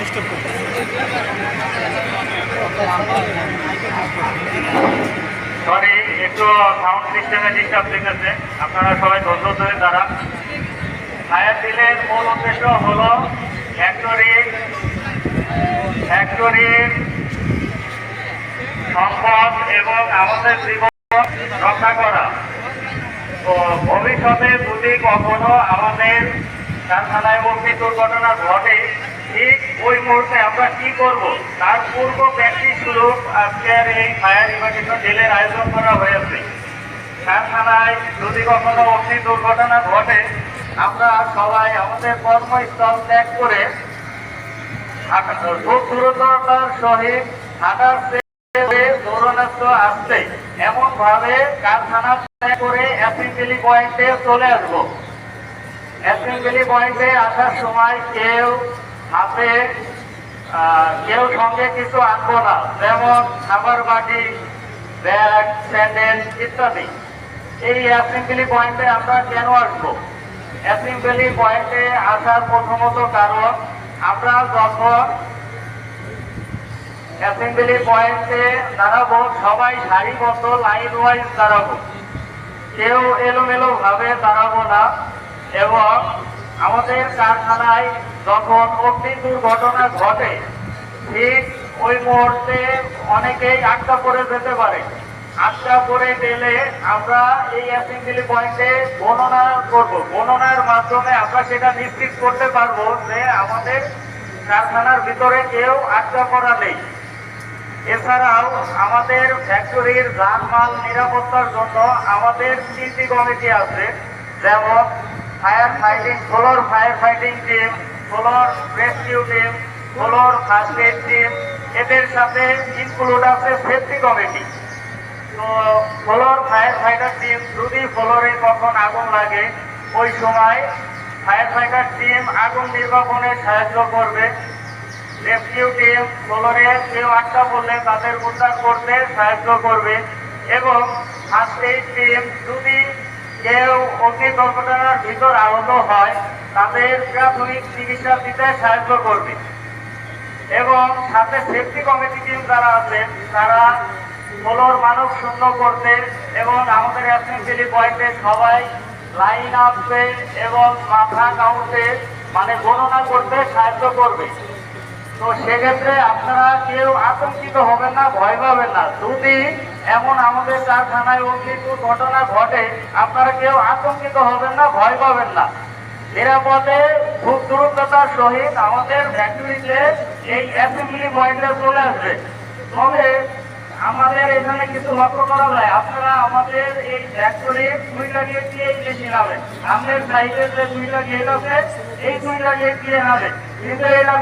Sorry, একটু sound সিস্টেমে disturb দিতেছে, আপনারা সবাই ধৈর্য ধরে দাঁড়ান। ফায়ার ডিলের মূল উদ্দেশ্য হলো ফ্যাক্টরির সম্পদ এবং আমাদের জীবন রক্ষা করা। তো ভবিষ্যতে যদি কখনো আমাদের কারখানায় অগ্নি দুর্ঘটনা ঘটে, ঠিক ওই মুহূর্তে আমরা কি করব তার পূর্ব প্র্যাকটিস স্বরূপ আজকের এই ফায়ার ইভাকুয়েশন ড্রিলের আয়োজন করা হয়েছে। কারখানায় যদি কখনো অগ্নি দুর্ঘটনা ঘটে, আমরা সবাই আমাদের কর্মস্থল ত্যাগ করে খুব দ্রুততার সহিত হাঁটার দৌড়ানোর আসছে এমন ভাবে কারখানা ত্যাগ করে অ্যাসেম্বলি পয়েন্টে চলে আসবো। অ্যাসেম্বলি পয়েন্টে আসার সময় কেউ হাতে কেউ সঙ্গে কিছু আনবো না, যেমন খাবার বাটি, ব্যাগ, স্যান্ডেল ইত্যাদি। এই অ্যাসেম্বলি পয়েন্টে আমরা কেন আসবো? অ্যাসেম্বলি পয়েন্টে আসার প্রথমত কারণ, আমরা যখন অ্যাসেম্বলি পয়েন্টে দাঁড়াবো সবাই সারিবদ্ধ লাইন ওয়াইজ দাঁড়াবো, কেউ এলোমেলো ভাবে দাঁড়াবো না। এবং আমাদের কারখানায় যখন অগ্নি দুর্ঘটনা ঘটে, ঠিক ওই মুহূর্তে অনেকেই আটকা পড়ে যেতে পারে। আটকা পড়ে গেলে আমরা এই অ্যাসেম্বলি পয়েন্টে গণনা করব। গণনার মাধ্যমে আমরা সেটা নিশ্চিত করতে পারবো যে আমাদের কারখানার ভিতরে কেউ আটকা পড়া নেই। এছাড়াও আমাদের ফ্যাক্টরির যানমাল নিরাপত্তার জন্য আমাদের 3টি কমিটি আছে, যেমন floor fire fighting team, floor rescue team, floor first aid team. এদের সাথে ইনক্লুড আছে সেফটি কমিটি। তো ফ্লোর ফায়ার ফাইটার টিম যদি ফ্লোরে কখন আগুন লাগে, ওই সময় ফায়ার ফাইটার টিম আগুন নির্বাপনে সাহায্য করবে। রেস্কিউ টিম ফ্লোরে কেউ আটকা পড়লে তাদের উদ্ধার করতে সাহায্য করবে। এবং ফার্স্ট এইড টিম যদি কেউ অগ্নি দুর্ঘটনার ভিতর আহত হয়, তাদের প্রাথমিক চিকিৎসা দিতে সাহায্য করবে। এবং সাথে সেফটি কমিটি টিম যারা আছেন, তারা ফ্লোর মানব শূন্য করতে এবং আমাদের অ্যাসেম্বলি পয়েন্টে সবাই লাইন আপে এবং মাথা কাউন্টে মানে গণনা করতে সাহায্য করবে। তো সেক্ষেত্রে আপনারা কেউ আতঙ্কিত হবেন না, ভয় পাবেন না। যদি এমন আমাদের কারখানায় অগ্নি দুর্ঘটনা ঘটে, আপনারা কেউ আতঙ্কিত হবেন না, ভয় পাবেন না। নিরাপদে খুব দ্রুততার সহিত আমাদের ফ্যাক্টরিতে এই অ্যাসেম্বলি পয়েন্টে চলে আসবে। তবে আমাদের এখানে কিছু লক্ষ্য করা যায়, আপনারা আমাদের এই ফ্যাক্টরির 2টা গেট দিয়ে বেশি নামেন। আমাদের সাইডের যে 2টা গেট আছে, এই 2টা গেট দিয়ে নামেন, কিন্তু এটা